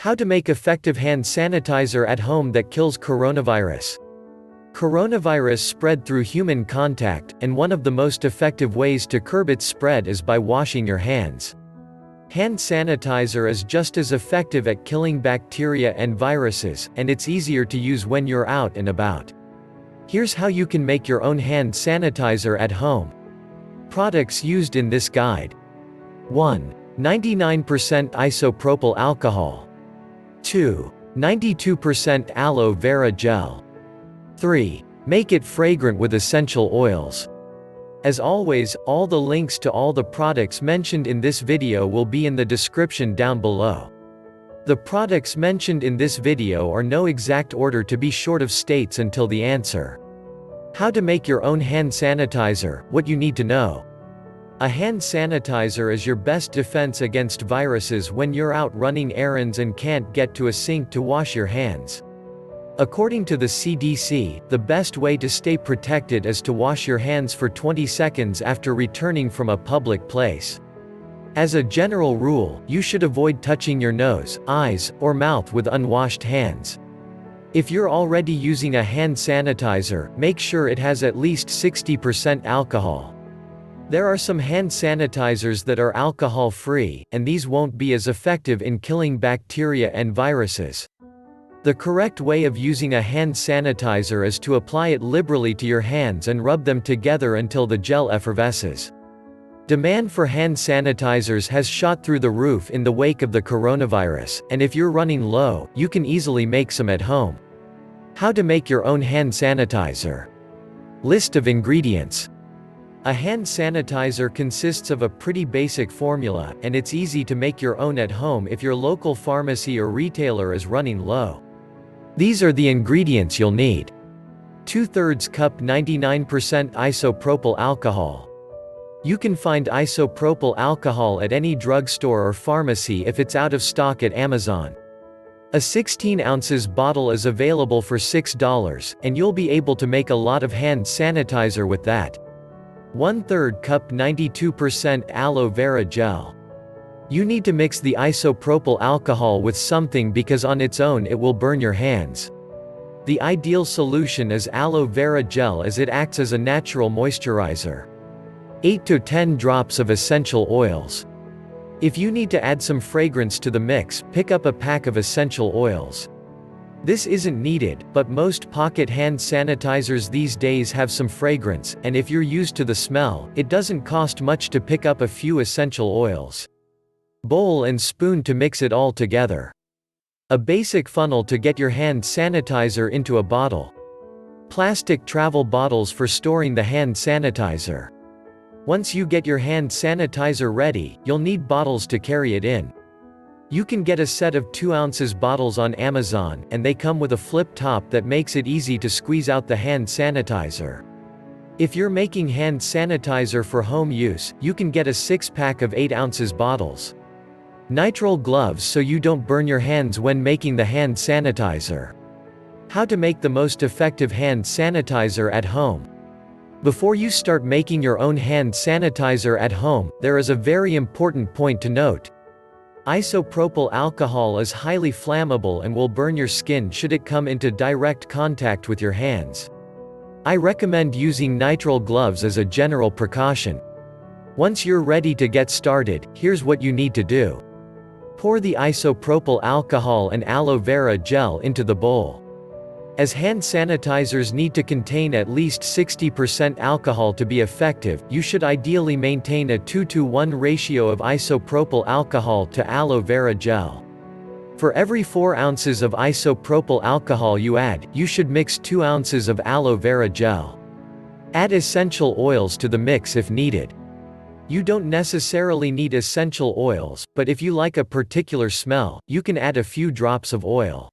How to make effective hand sanitizer at home that kills coronavirus. Coronavirus spread through human contact, and one of the most effective ways to curb its spread is by washing your hands. Hand sanitizer is just as effective at killing bacteria and viruses, and it's easier to use when you're out and about. Here's how you can make your own hand sanitizer at home. Products used in this guide. 1. 99% isopropyl alcohol. 2. 92% aloe vera gel. 3. Make it fragrant with essential oils. As always, all the links to all the products mentioned in this video will be in the description down below. The products mentioned in this video are no exact order to be short of states until the answer. How to make your own hand sanitizer, what you need to know. A hand sanitizer is your best defense against viruses when you're out running errands and can't get to a sink to wash your hands. According to the CDC, the best way to stay protected is to wash your hands for 20 seconds after returning from a public place. As a general rule, you should avoid touching your nose, eyes, or mouth with unwashed hands. If you're already using a hand sanitizer, make sure it has at least 60% alcohol. There are some hand sanitizers that are alcohol-free, and these won't be as effective in killing bacteria and viruses. The correct way of using a hand sanitizer is to apply it liberally to your hands and rub them together until the gel effervesces. Demand for hand sanitizers has shot through the roof in the wake of the coronavirus, and if you're running low, you can easily make some at home. How to make your own hand sanitizer. List of ingredients. A hand sanitizer consists of a pretty basic formula, and it's easy to make your own at home if your local pharmacy or retailer is running low. These are the ingredients you'll need. 2/3 cup 99% isopropyl alcohol. You can find isopropyl alcohol at any drugstore or pharmacy if it's out of stock at Amazon. A 16 ounces bottle is available for $6, and you'll be able to make a lot of hand sanitizer with that. 1/3 cup 92% aloe vera gel. You need to mix the isopropyl alcohol with something because on its own it will burn your hands. The ideal solution is aloe vera gel as it acts as a natural moisturizer. 8 to 10 drops of essential oils. If you need to add some fragrance to the mix, pick up a pack of essential oils. This isn't needed, but most pocket hand sanitizers these days have some fragrance, and if you're used to the smell, it doesn't cost much to pick up a few essential oils. Bowl and spoon to mix it all together. A basic funnel to get your hand sanitizer into a bottle. Plastic travel bottles for storing the hand sanitizer. Once you get your hand sanitizer ready, you'll need bottles to carry it in. You can get a set of 2 ounces bottles on Amazon, and they come with a flip top that makes it easy to squeeze out the hand sanitizer. If you're making hand sanitizer for home use, you can get a 6-pack of 8 ounces bottles. Nitrile gloves so you don't burn your hands when making the hand sanitizer. How to make the most effective hand sanitizer at home. Before you start making your own hand sanitizer at home, there is a very important point to note. Isopropyl alcohol is highly flammable and will burn your skin should it come into direct contact with your hands. I recommend using nitrile gloves as a general precaution. Once you're ready to get started, here's what you need to do. Pour the isopropyl alcohol and aloe vera gel into the bowl. As hand sanitizers need to contain at least 60% alcohol to be effective, you should ideally maintain a 2-to-1 ratio of isopropyl alcohol to aloe vera gel. For every 4 ounces of isopropyl alcohol you should mix 2 ounces of aloe vera gel. Add essential oils to the mix if needed. You don't necessarily need essential oils, but if you like a particular smell, you can add a few drops of oil.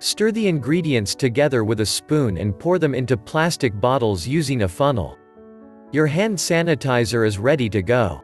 Stir the ingredients together with a spoon and pour them into plastic bottles using a funnel. Your hand sanitizer is ready to go.